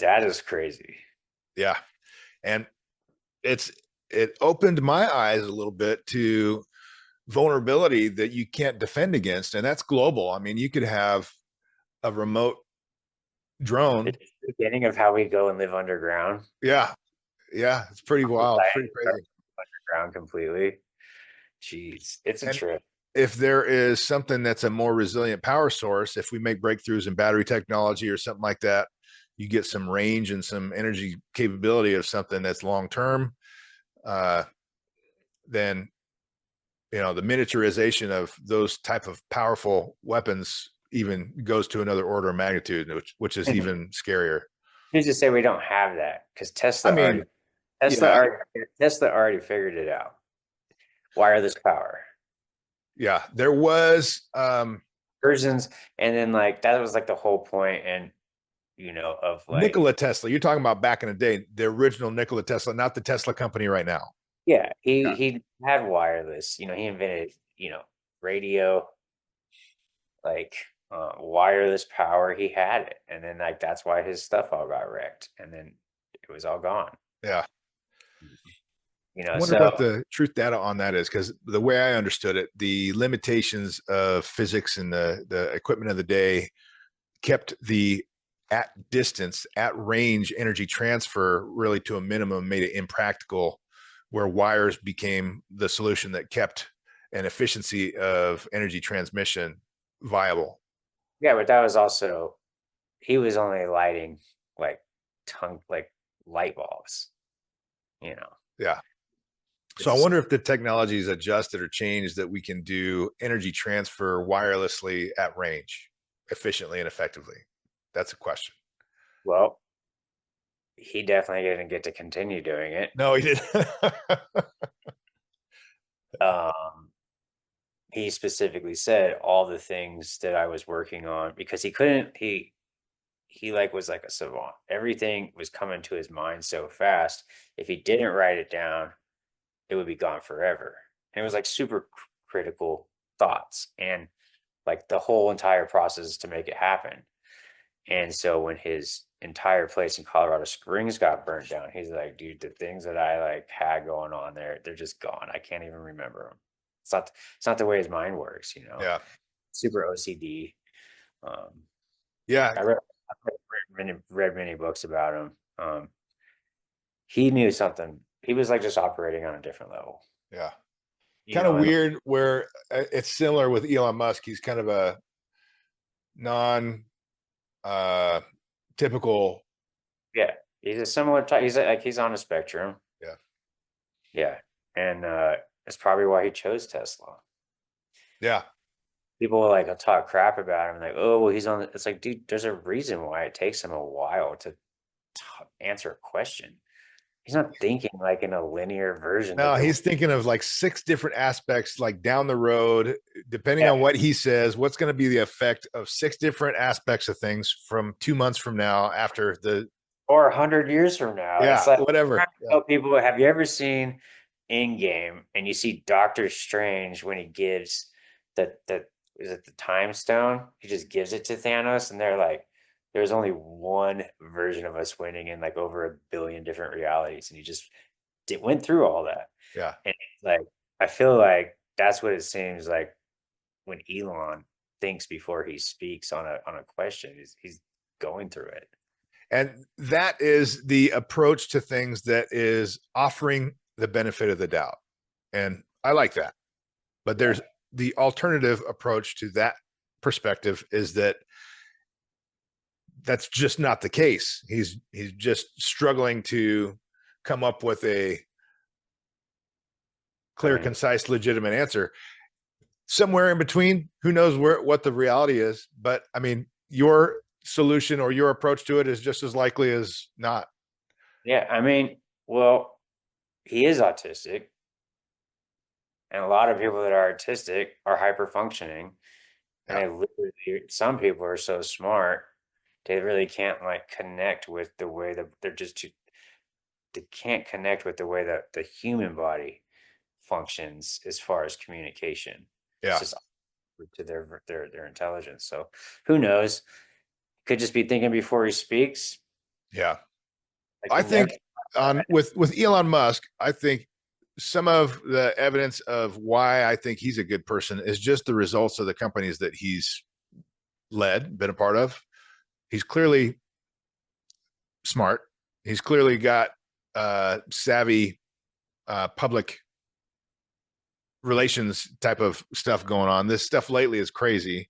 Speaker 2: that is crazy.
Speaker 1: Yeah. And it opened my eyes a little bit to vulnerability that you can't defend against, and that's global. I mean, you could have a remote drone.
Speaker 2: It's the beginning of how we go and live underground.
Speaker 1: Yeah. Yeah. It's pretty wild. It's pretty crazy.
Speaker 2: Underground completely. Jeez, it's a
Speaker 1: And
Speaker 2: trip.
Speaker 1: if there is something that's a more resilient power source, if we make breakthroughs in battery technology or something like that, you get some range and some energy capability of something that's long term. Then the miniaturization of those type of powerful weapons even goes to another order of magnitude, which is even scarier.
Speaker 2: Who's to say we don't have that? Because
Speaker 1: I mean, yeah,
Speaker 2: Tesla already figured it out. Wireless power.
Speaker 1: yeah, there was
Speaker 2: Versions, and then like that was like the whole point, and of like,
Speaker 1: Nikola Tesla. You're talking about back in the day, the original Nikola Tesla, not the Tesla company right now.
Speaker 2: yeah,
Speaker 1: Yeah.
Speaker 2: he had wireless. He invented radio, like wireless power. He had it, and then like that's why his stuff all got wrecked, and then it was all gone.
Speaker 1: Yeah. I wonder
Speaker 2: So
Speaker 1: what the truth data on that is, because the way I understood it, the limitations of physics and the equipment of the day kept the at distance, at range energy transfer really to a minimum, made it impractical, where wires became the solution that kept an efficiency of energy transmission viable.
Speaker 2: yeah, but that was also, he was only lighting like like light bulbs, you know.
Speaker 1: Yeah. So I
Speaker 2: It's
Speaker 1: wonder if the technology is adjusted or changed that we can do energy transfer wirelessly at range efficiently and effectively. That's a question.
Speaker 2: Well, he definitely didn't get to continue doing it.
Speaker 1: No, he didn't.
Speaker 2: Um, he specifically said all the things that I was working on because he couldn't, he like was like a savant. Everything was coming to his mind so fast. If he didn't write it down, it would be gone forever. And it was like super critical thoughts and like the whole entire process to make it happen. And so when his entire place in Colorado Springs got burnt down, he's like, dude, the things that I like had going on there, they're just gone. I can't even remember them. It's not the way his mind works,
Speaker 1: Yeah.
Speaker 2: super OCD. Um,
Speaker 1: Yeah.
Speaker 2: I read many books about him. He knew something. He was like just operating on a different level.
Speaker 1: Yeah. Kind of
Speaker 2: And
Speaker 1: weird where it's similar with Elon Musk. He's kind of a non typical
Speaker 2: yeah, He's a similar type. He's on a spectrum.
Speaker 1: Yeah.
Speaker 2: Yeah. And it's probably why he chose Tesla.
Speaker 1: Yeah.
Speaker 2: People will like talk crap about him, like, oh, well, he's on. It's like, dude, there's a reason why it takes him a while to answer a question. He's not thinking like in a linear version of
Speaker 1: No,
Speaker 2: the.
Speaker 1: he's thinking of like 6 different aspects, like down the road, depending
Speaker 2: Yeah.
Speaker 1: on what he says, what's going to be the effect of 6 different aspects of things from 2 months from now after the,
Speaker 2: Or 100 years from now. It's
Speaker 1: yeah,
Speaker 2: like, I'm trying
Speaker 1: whatever.
Speaker 2: to
Speaker 1: Yeah.
Speaker 2: tell people, have you ever seen Endgame and you see Doctor Strange when he gives the is it the time stone? He just gives it to Thanos, and they're like, there's only one version of us winning in like over 1 billion different realities, and he just went through all that.
Speaker 1: Yeah.
Speaker 2: And it's like, I feel like that's what it seems like when Elon thinks before he speaks on a question. He's going through it.
Speaker 1: And that is the approach to things that is offering the benefit of the doubt. And I like that. But
Speaker 2: Yeah.
Speaker 1: there's the alternative approach to that perspective is that that's just not the case. He's just struggling to come up with a clear,
Speaker 2: I mean,
Speaker 1: concise, legitimate answer. Somewhere in between, who knows what the reality is. But I mean, your solution or your approach to it is just as likely as not.
Speaker 2: yeah, I mean, well, he is autistic, and a lot of people that are autistic are hyper functioning, and
Speaker 1: Yeah.
Speaker 2: they literally, some people are so smart, they really can't like connect with the way that they're just too, they can't connect with the way that the human body functions as far as communication. It's
Speaker 1: Yeah.
Speaker 2: just to their intelligence. So who knows? Could just be thinking before he speaks.
Speaker 1: Yeah.
Speaker 2: Like
Speaker 1: I
Speaker 2: he never.
Speaker 1: think on with Elon Musk, I think some of the evidence of why I think he's a good person is just the results of the companies that he's led, been a part of. He's clearly smart. He's clearly got savvy public relations type of stuff going on. This stuff lately is crazy.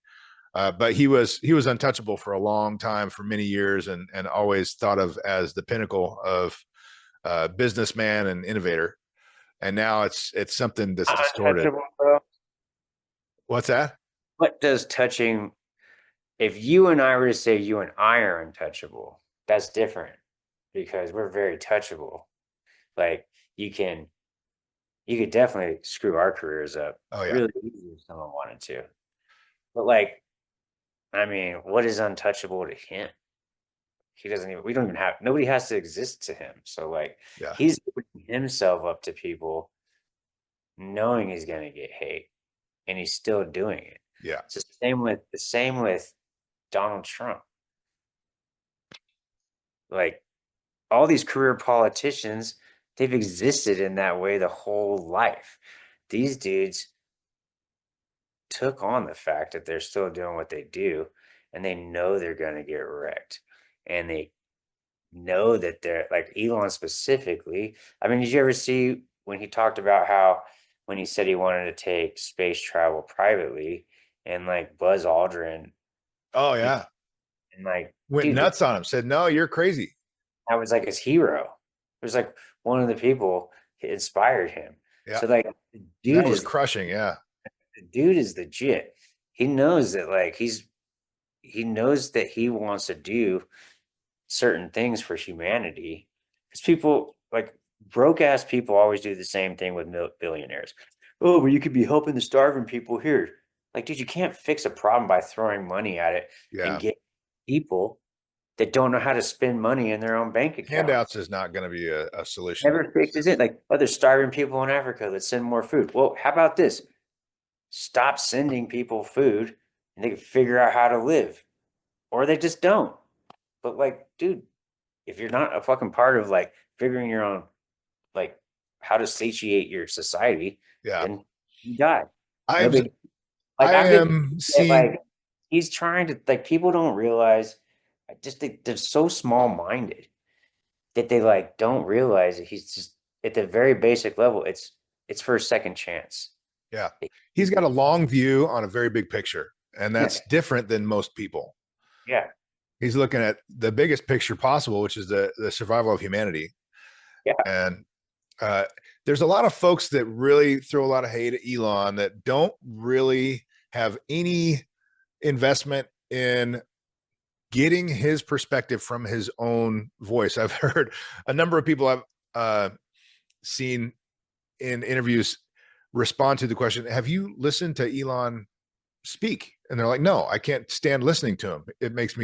Speaker 1: But he was untouchable for a long time, for many years, and always thought of as the pinnacle of businessman and innovator. And now it's something that's distorted.
Speaker 2: Untouchable, bro.
Speaker 1: What's that?
Speaker 2: What does touching, if you and I were to say you and I are untouchable, that's different because we're very touchable. Like you can, you could definitely screw our careers up
Speaker 1: Oh yeah,
Speaker 2: really easy if someone wanted to. But like, I mean, what is untouchable to him? He doesn't even, we don't even have, nobody has to exist to him. So like,
Speaker 1: yeah,
Speaker 2: he's opening himself up to people knowing he's going to get hate and he's still doing it.
Speaker 1: yeah.
Speaker 2: It's the same with Donald Trump. Like all these career politicians, they've existed in that way the whole life. These dudes took on the fact that they're still doing what they do and they know they're going to get wrecked. And they know that they're like Elon specifically. I mean, did you ever see when he talked about how when he said he wanted to take space travel privately and like Buzz Aldrin,
Speaker 1: Oh
Speaker 2: you
Speaker 1: yeah.
Speaker 2: and like,
Speaker 1: Went
Speaker 2: dude,
Speaker 1: nuts on him. Said, "No, you're crazy."
Speaker 2: that was like his hero. It was like one of the people that inspired him.
Speaker 1: Yeah,
Speaker 2: So like
Speaker 1: that
Speaker 2: dude
Speaker 1: was
Speaker 2: is
Speaker 1: crushing. Yeah,
Speaker 2: the dude is legit. He knows that like he knows that he wants to do certain things for humanity. Because people like broke ass people always do the same thing with billionaires. Oh, well, you could be helping the starving people here. Like, dude, you can't fix a problem by throwing money at it and
Speaker 1: yeah.
Speaker 2: get people that don't know how to spend money in their own bank account.
Speaker 1: Handouts is not going to be a solution.
Speaker 2: Never fixes it. Like, oh, there's starving people in Africa. Let's send more food. Well, how about this? Stop sending people food and they can figure out how to live. Or they just don't. But like, dude, if you're not a fucking part of like figuring your own like how to satiate your society,
Speaker 1: Yeah,
Speaker 2: then you die. No
Speaker 1: I'm.
Speaker 2: big like
Speaker 1: I
Speaker 2: I'm just
Speaker 1: am
Speaker 2: that
Speaker 1: seeing.
Speaker 2: like he's trying to like people don't realize I just they're so small minded that they like don't realize that he's just at the very basic level, it's for a second chance.
Speaker 1: Yeah, he's got a long view on a very big picture, and
Speaker 2: Yeah,
Speaker 1: that's different than most people.
Speaker 2: yeah.
Speaker 1: He's looking at the biggest picture possible, which is the survival of humanity.
Speaker 2: Yeah.
Speaker 1: And uh, there's a lot of folks that really throw a lot of hate at Elon that don't really have any investment in getting his perspective from his own voice. I've heard a number of people I've seen in interviews respond to the question, have you listened to Elon speak? And they're like, no, I can't stand listening to him. It makes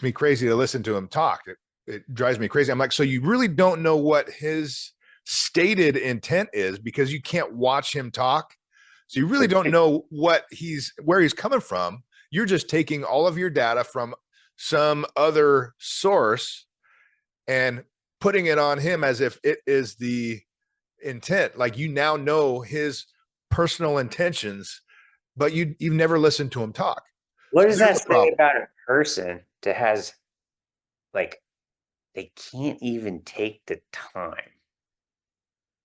Speaker 1: me crazy to listen to him talk. It drives me crazy. I'm like, so you really don't know what his stated intent is because you can't watch him talk. So you really don't know where he's coming from. You're just taking all of your data from some other source and putting it on him as if it is the intent. Like you now know his personal intentions, but you've never listened to him talk.
Speaker 2: What
Speaker 1: So
Speaker 2: does
Speaker 1: there's
Speaker 2: that
Speaker 1: a
Speaker 2: say
Speaker 1: problem.
Speaker 2: about a person that has like they can't even take the time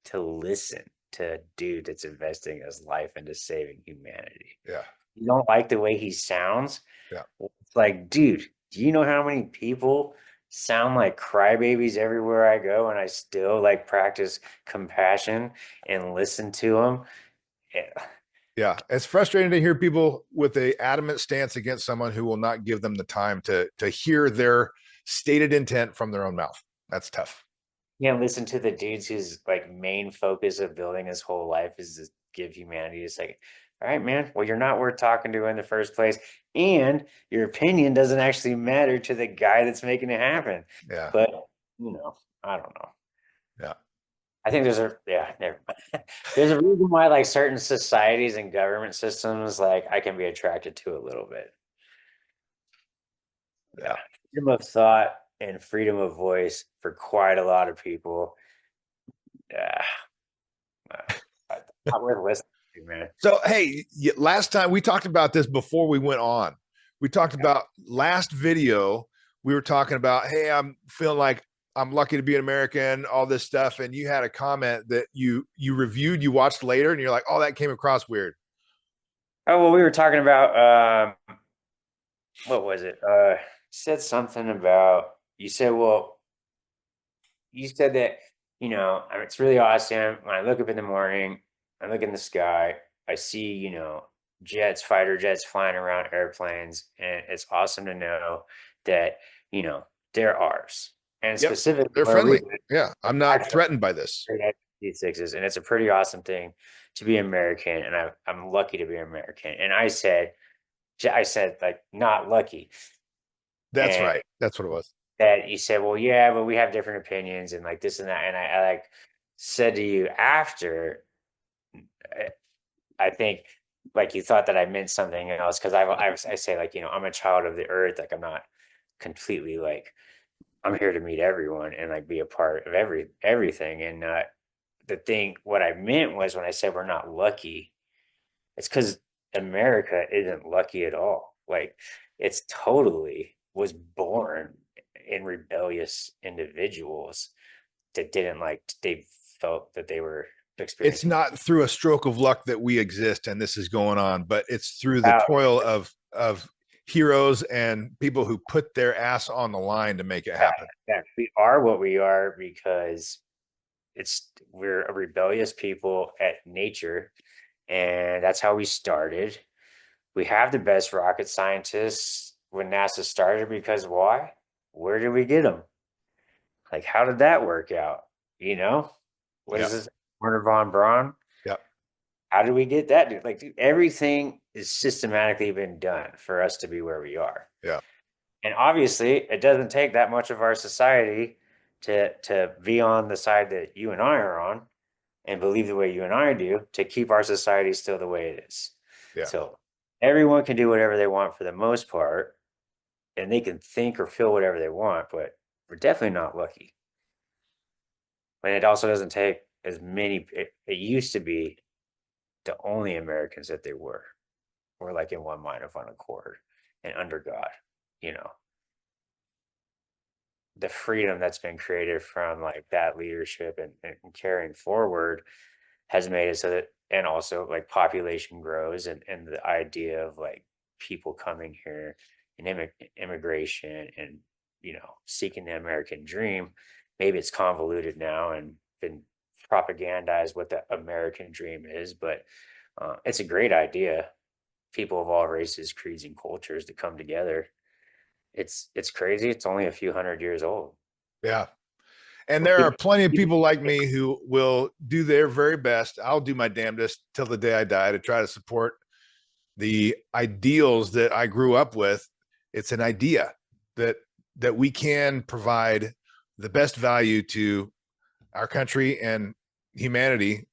Speaker 2: to listen to a dude that's investing his life into saving humanity?
Speaker 1: Yeah.
Speaker 2: You don't like the way he sounds?
Speaker 1: Yeah.
Speaker 2: Well, it's like, dude, do you know how many people sound like crybabies everywhere I go and I still like practice compassion and listen to them? Yeah.
Speaker 1: Yeah, it's frustrating to hear people with a adamant stance against someone who will not give them the time to hear their stated intent from their own mouth. That's tough.
Speaker 2: Yeah, listen to the dudes whose like main focus of building his whole life is to give humanity. It's like, all right, man, well, you're not worth talking to in the first place. And your opinion doesn't actually matter to the guy that's making it happen.
Speaker 1: Yeah,
Speaker 2: But, I don't know.
Speaker 1: yeah,
Speaker 2: I think yeah, never mind. There's a reason why like certain societies and government systems, like I can be attracted to a little bit.
Speaker 1: yeah.
Speaker 2: Yeah. Freedom of thought and freedom of voice for quite a lot of people. Yeah. Not worth listening to, man.
Speaker 1: So, hey, last time we talked about this before we went on. We talked about last video. We were talking about, hey, I'm feeling like I'm lucky to be an American, all this stuff. And you had a comment that you reviewed, you watched later, and you're like, oh, that came across weird.
Speaker 2: Oh, well, we were talking about what was it? Said something about you said, well, you said that, I mean, it's really awesome. When I look up in the morning, I look in the sky, I see, jets, fighter jets flying around airplanes, and it's awesome to know that, you know, they're ours. And
Speaker 1: Yep,
Speaker 2: specifically
Speaker 1: they're
Speaker 2: where we
Speaker 1: friendly.
Speaker 2: live,
Speaker 1: Yeah, I'm not
Speaker 2: actually
Speaker 1: threatened by this.
Speaker 2: F-6s, and it's a pretty awesome thing to be American, and I'm lucky to be American. And I said like not lucky,
Speaker 1: That's
Speaker 2: and
Speaker 1: right. That's what it was.
Speaker 2: that you said, well, yeah, but we have different opinions and like this and that. And I like said to you after, I I think like you thought that I meant something else because I say like, I'm a child of the earth. Like I'm not completely like, I'm here to meet everyone and like be a part of everything. And what I meant was when I said we're not lucky, it's because America isn't lucky at all. Like it's totally was born in rebellious individuals that didn't like they felt that they were
Speaker 1: It's
Speaker 2: experiencing
Speaker 1: not through a stroke of luck that we exist and this is going on, but it's through the
Speaker 2: power.
Speaker 1: toil of heroes and people who put their ass on the line to make it happen.
Speaker 2: That we are what we are because we're a rebellious people at nature, and that's how we started. We have the best rocket scientists when NASA started because why? Where did we get them? Like, how did that work out? You know, what
Speaker 1: Yeah.
Speaker 2: is this? Werner von Braun?
Speaker 1: Yeah.
Speaker 2: How did we get that? Dude? Like, dude, everything is systematically been done for us to be where we are.
Speaker 1: Yeah.
Speaker 2: And obviously, it doesn't take that much of our society to be on the side that you and I are on and believe the way you and I do to keep our society still the way it is.
Speaker 1: Yeah.
Speaker 2: So everyone can do whatever they want for the most part, and they can think or feel whatever they want, but we're definitely not lucky. And it also doesn't take as many. It used to be the only Americans that they were like in one mind of one accord and under God. You know, the freedom that's been created from like that leadership and carrying forward has made it so that, and also like population grows and the idea of like people coming here and immigration and, seeking the American dream. Maybe it's convoluted now and been propagandized what the American dream is, but it's a great idea. People of all races, creeds, and cultures to come together. It's crazy. It's only a few hundred years old.
Speaker 1: Yeah. And
Speaker 2: But
Speaker 1: there are plenty of people like me who will do their very best. I'll do my damnedest till the day I die to try to support the ideals that I grew up with. It's an idea that we can provide the best value to our country and humanity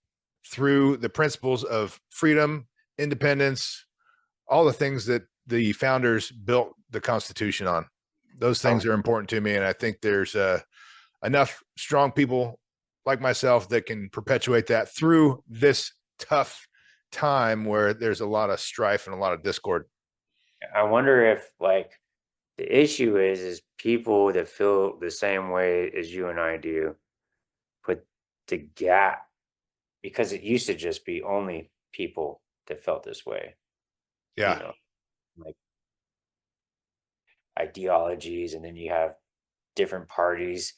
Speaker 1: through the principles of freedom, independence, all the things that the founders built the Constitution on. Those things are important to me, and I think there's enough strong people like myself that can perpetuate that through this tough time where there's a lot of strife and a lot of discord.
Speaker 2: I wonder if like the issue is people that feel the same way as you and I do put the gap, because it used to just be only people that felt this way,
Speaker 1: Yeah.
Speaker 2: like ideologies, and then you have different parties.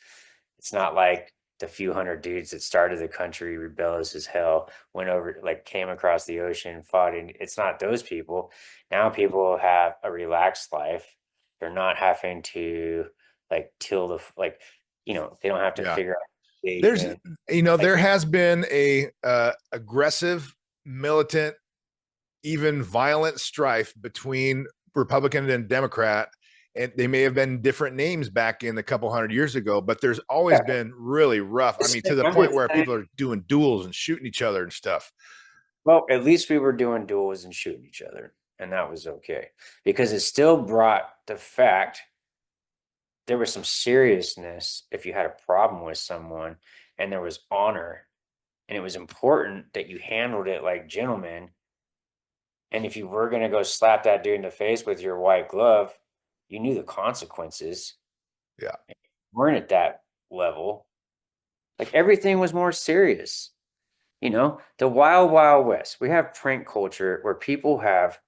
Speaker 2: It's not like the few hundred dudes that started the country, rebellious as hell, went over, like came across the ocean, fought in. It's not those people. Now people have a relaxed life. They're not having to like till the like, they don't have to
Speaker 1: Yeah.
Speaker 2: figure out
Speaker 1: There's,
Speaker 2: Asian.
Speaker 1: there has been a aggressive, militant, even violent strife between Republican and Democrat. And they may have been different names back in a couple hundred years ago, but there's always been really rough. I mean, to the point where people are doing duels and shooting each other and stuff.
Speaker 2: Well, at least we were doing duels and shooting each other, and that was okay because it still brought the fact there was some seriousness if you had a problem with someone, and there was honor, and it was important that you handled it like gentlemen. And if you were going to go slap that dude in the face with your white glove, you knew the consequences.
Speaker 1: Yeah.
Speaker 2: Weren't at that level. Like everything was more serious. The wild, wild west. We have prank culture where people have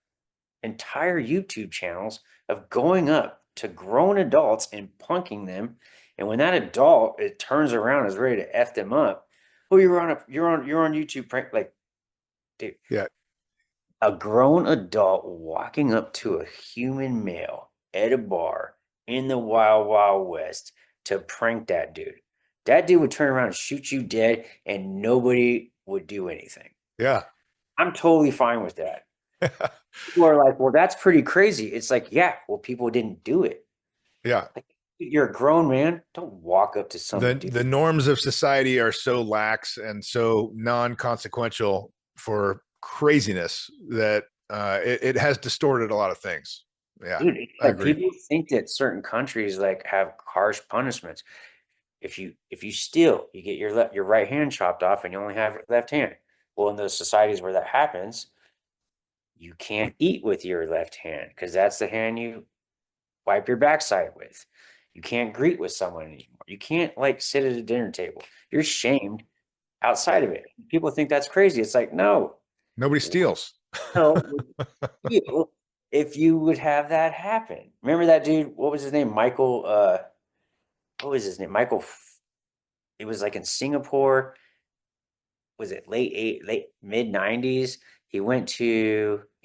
Speaker 2: entire YouTube channels of going up to grown adults and punking them. And when that adult it turns around and is ready to F them up, oh, you're on YouTube prank. Like, dude,
Speaker 1: Yeah.
Speaker 2: a grown adult walking up to a human male at a bar in the wild, wild west to prank that dude. That dude would turn around and shoot you dead and nobody would do anything.
Speaker 1: Yeah.
Speaker 2: I'm totally fine with that. People are like, well, that's pretty crazy. It's like, yeah, well, people didn't do it.
Speaker 1: Yeah.
Speaker 2: Like, you're a grown man. Don't walk up to some dude.
Speaker 1: The norms of society are so lax and so non-consequential for craziness that it has distorted a lot lot of things. Yeah,
Speaker 2: Dude, it's
Speaker 1: I
Speaker 2: like
Speaker 1: agree.
Speaker 2: people think that certain countries like have harsh punishments. If you steal, you get your right hand chopped off and you only have your left hand. Well, in those societies where that happens, you can't eat with your left hand because that's the hand you wipe your backside with. You can't greet with someone anymore. You can't like sit at a dinner table. You're shamed outside of it. People think that's crazy. It's like, no,
Speaker 1: Nobody steals.
Speaker 2: no, you if you would have that happen. Remember that dude? What was his name? Michael. What was his name? Michael. It was like in Singapore. Was it late mid 90s? He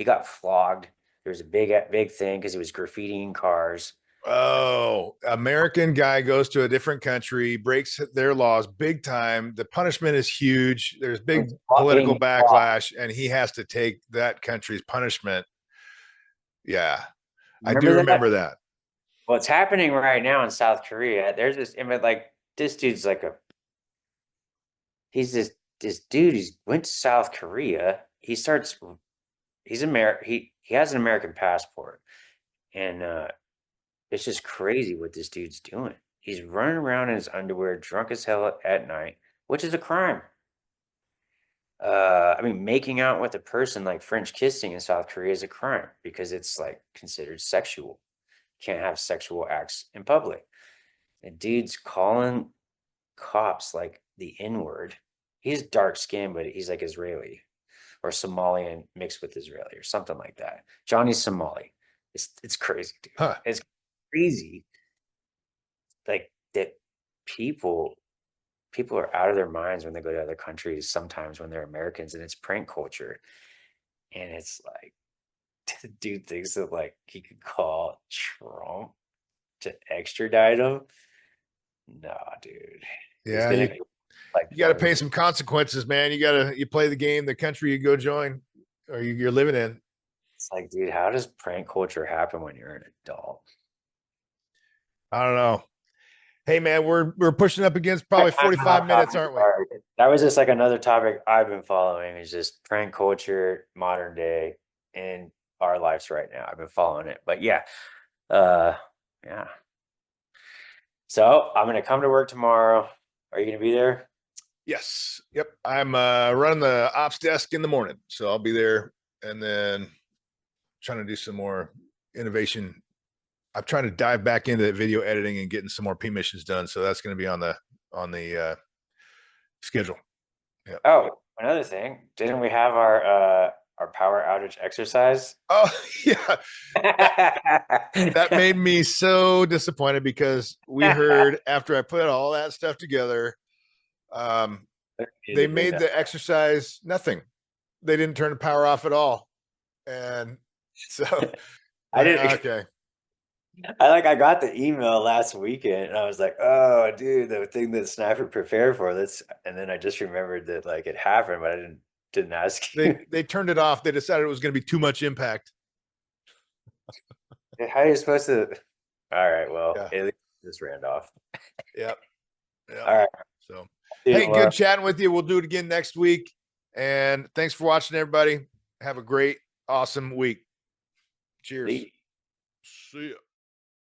Speaker 2: got flogged. There was a big thing because he was graffitiing cars.
Speaker 1: Oh, American guy goes to a different country, breaks their laws big time. The punishment is huge. There's big political backlash, and he has to take that country's punishment. Yeah, I do
Speaker 2: Remember that?
Speaker 1: remember that.
Speaker 2: Well, it's happening right now in South Korea. There's this, I mean, like this dude's like he's this dude. He went to South Korea. He has an American passport, and it's just crazy what this dude's doing. He's running around in his underwear, drunk as hell at night, which is a crime. I mean, making out with a person like French kissing in South Korea is a crime because it's like considered sexual. Can't have sexual acts in public. And dude's calling cops like the N word. He's dark skinned, but he's like Israeli or Somalian mixed with Israeli or something like that. Johnny's Somali. It's crazy, dude.
Speaker 1: Huh.
Speaker 2: It's crazy. Like that people people are out of their minds when they go to other countries sometimes when they're Americans, and it's prank culture. And it's like the dude thinks that like he could call Trump to extradite him. No, dude. He's
Speaker 1: Yeah,
Speaker 2: gonna
Speaker 1: you
Speaker 2: get, like
Speaker 1: you got to pay
Speaker 2: 20.
Speaker 1: some consequences, man. You play the game, the country you go join, or you're living in.
Speaker 2: It's like, dude, how does prank culture happen when you're an adult?
Speaker 1: I don't know. Hey, man, we're pushing up against probably
Speaker 2: I'm
Speaker 1: 45
Speaker 2: off
Speaker 1: minutes,
Speaker 2: topic,
Speaker 1: aren't we?
Speaker 2: sorry. That was just like another topic I've been following is just prank culture, modern day, in our lives right now. I've been following it. But yeah, uh yeah. So I'm gonna come to work tomorrow. Are you gonna be there?
Speaker 1: Yes. Yep. I'm running the ops desk in the morning, so I'll be there, and then trying to do some more innovation. I'm trying to dive back into video editing and getting some more P missions done. So that's going to be on the schedule. Yeah.
Speaker 2: Oh, another thing. Didn't we have our power outage exercise?
Speaker 1: Oh yeah. That made me so disappointed because we heard after I put all that stuff together, um, they made the exercise nothing. They didn't turn the power off at all, and so
Speaker 2: I
Speaker 1: like
Speaker 2: didn't.
Speaker 1: okay,
Speaker 2: I got the email last weekend and I was like, oh dude, the thing that Snapper prepared for this, and then I just remembered that like it happened, but I didn't ask you.
Speaker 1: they turned it off. They decided it was going to be too much impact.
Speaker 2: How are you supposed to? All right, well,
Speaker 1: Yeah.
Speaker 2: at least this ran off.
Speaker 1: Yep. Yep.
Speaker 2: All right.
Speaker 1: So
Speaker 2: See you
Speaker 1: hey,
Speaker 2: tomorrow.
Speaker 1: good chatting with you. We'll do it again next week. And thanks for watching, everybody. Have a great, awesome week. Cheers.
Speaker 2: See you.
Speaker 1: See ya.